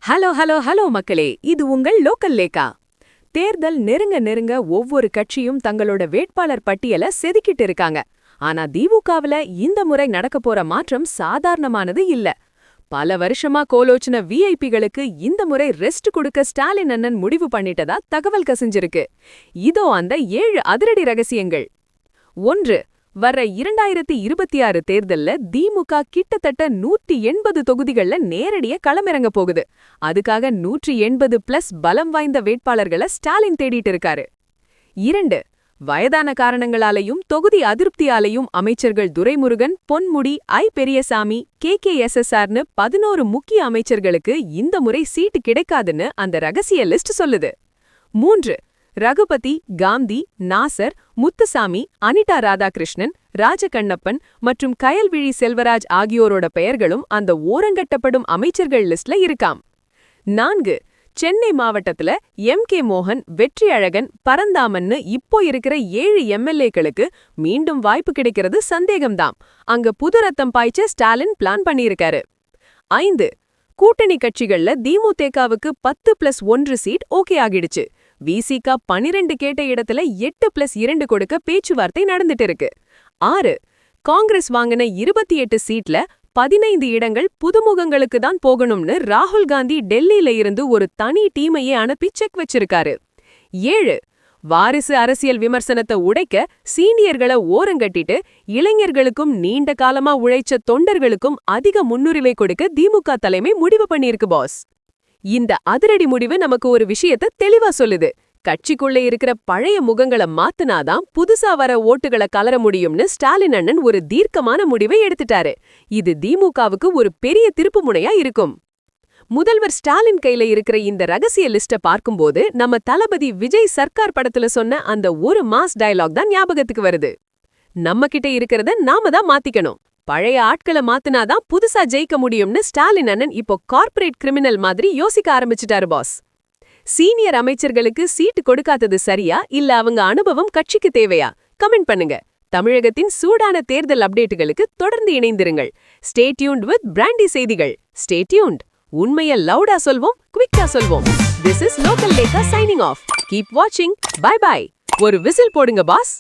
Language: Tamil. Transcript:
ஹலோ ஹலோ ஹலோ மக்களே, இது உங்கள் லோக்கல் லேக்கா. தேர்தல் நெருங்க நெருங்க ஒவ்வொரு கட்சியும் தங்களோட வேட்பாளர் பட்டியலை செதுக்கிட்டு இருக்காங்க. ஆனா திமுகவுல இந்த முறை நடக்க போற மாற்றம் சாதாரணமானது இல்ல. பல வருஷமா கோலோச்சின விஐபிகளுக்கு இந்த முறை ரெஸ்ட் கொடுக்க ஸ்டாலின் அண்ணன் முடிவு பண்ணிட்டதா தகவல் கசிஞ்சிருக்கு. இதோ அந்த 7 அதிரடி ரகசியங்கள். 1. வர்ற 2026 தேர்தல்ல திமுக கிட்டத்தட்ட 180 தொகுதிகள்ல நேரடியா களமிறங்க போகுது. அதுக்காக 180+ பலம் வாய்ந்த வேட்பாளர்களை ஸ்டாலின் தேடிட்டு இருக்காரு. 2. வயதான காரணங்களாலையும் தொகுதி அதிருப்தியாலையும் அமைச்சர்கள் துரைமுருகன், பொன்முடி, பெரியசாமி, KKSSRன்னு 11 முக்கிய அமைச்சர்களுக்கு இந்த முறை சீட்டு கிடைக்காதுன்னு அந்த ரகசிய லிஸ்ட் சொல்லுது. 3. ரகுபதி, காந்தி, நாசர், முத்துசாமி, அனிதா ராதாகிருஷ்ணன், ராஜகண்ணப்பன் மற்றும் கயல்விழி செல்வராஜ் ஆகியோரோட பெயர்களும் அந்த ஓரங்கட்டப்படும் அமைச்சர்கள் லிஸ்ட்ல இருக்காம். 4. சென்னை மாவட்டத்துல MK மோகன், வெற்றியழகன், பரந்தாமன்னு இப்போ இருக்கிற 7 MLAக்களுக்கு மீண்டும் வாய்ப்பு கிடைக்கிறது சந்தேகம்தான். அங்க புது ரத்தம் பாய்ச்ச ஸ்டாலின் பிளான் பண்ணியிருக்காரு. 5. கூட்டணி கட்சிகள்ல திமுகவுக்கு 10+1 சீட் ஓகே ஆகிடுச்சு. விசிக 12 கேட்ட இடத்துல 8+2 கொடுக்க பேச்சுவார்த்தை நடந்துட்டு இருக்கு. 6. காங்கிரஸ் வாங்கின 28 சீட்ல 15 இடங்கள் புதுமுகங்களுக்கு தான் போகணும்னு ராகுல் காந்தி டெல்லியில இருந்து ஒரு தனி டீமையே அனுப்பி செக் வச்சிருக்காரு. 7. வாரிசு அரசியல் விமர்சனத்தை உடைக்க சீனியர்களை ஓரங்கட்டிட்டு இளைஞர்களுக்கும் நீண்ட காலமா உழைச்ச தொண்டர்களுக்கும் அதிக முன்னுரிமை கொடுக்க திமுக தலைமை முடிவு பண்ணியிருக்கு பாஸ். இந்த அதிரடி முடிவு நமக்கு ஒரு விஷயத்தை தெளிவா சொல்லுது. கட்சிக்குள்ள இருக்கிற பழைய முகங்களை மாத்துனாதான் புதுசா வர ஓட்டுகளை கலர முடியும்னு ஸ்டாலின் அண்ணன் ஒரு தீர்க்கமான முடிவை எடுத்துட்டாரு. இது திமுகவுக்கு ஒரு பெரிய திருப்பு முனையா இருக்கும். முதல்வர் ஸ்டாலின் கையில இருக்கிற இந்த ரகசிய லிஸ்ட பார்க்கும்போது நம்ம தளபதி விஜய் சர்க்கார் படத்துல சொன்ன அந்த ஒரு மாஸ் டயலாக் தான் ஞாபகத்துக்கு வருது. நம்ம கிட்ட இருக்கிறத நாம தான் மாத்திக்கணும். பழைய ஆட்களை மாத்தினாதான் புதுசா ஜெயிக்க முடியும்னு ஸ்டாலின் அண்ணன் இப்போ கார்ப்பரேட் கிரிமினல் மாதிரி யோசிக்க ஆரம்பிச்சுட்டாரு பாஸ். சீனியர் அமைச்சர்களுக்கு சீட்டு கொடுக்காதது சரியா இல்ல அவங்க அனுபவம் கட்சிக்கு தேவையா? கமெண்ட் பண்ணுங்க. தமிழகத்தின் சூடான தேர்தல் அப்டேட்டுகளுக்கு தொடர்ந்து இணைந்திருங்கள். ஸ்டே டியூன்ட் வித் பிராண்டி செய்திகள். Stay tuned. உண்மையை லவுடா சொல்வோம், குவிக்கா சொல்வோம். This is Local Lekha signing off. Keep watching. Bye bye. ஒரு விசில் போடுங்க பாஸ்.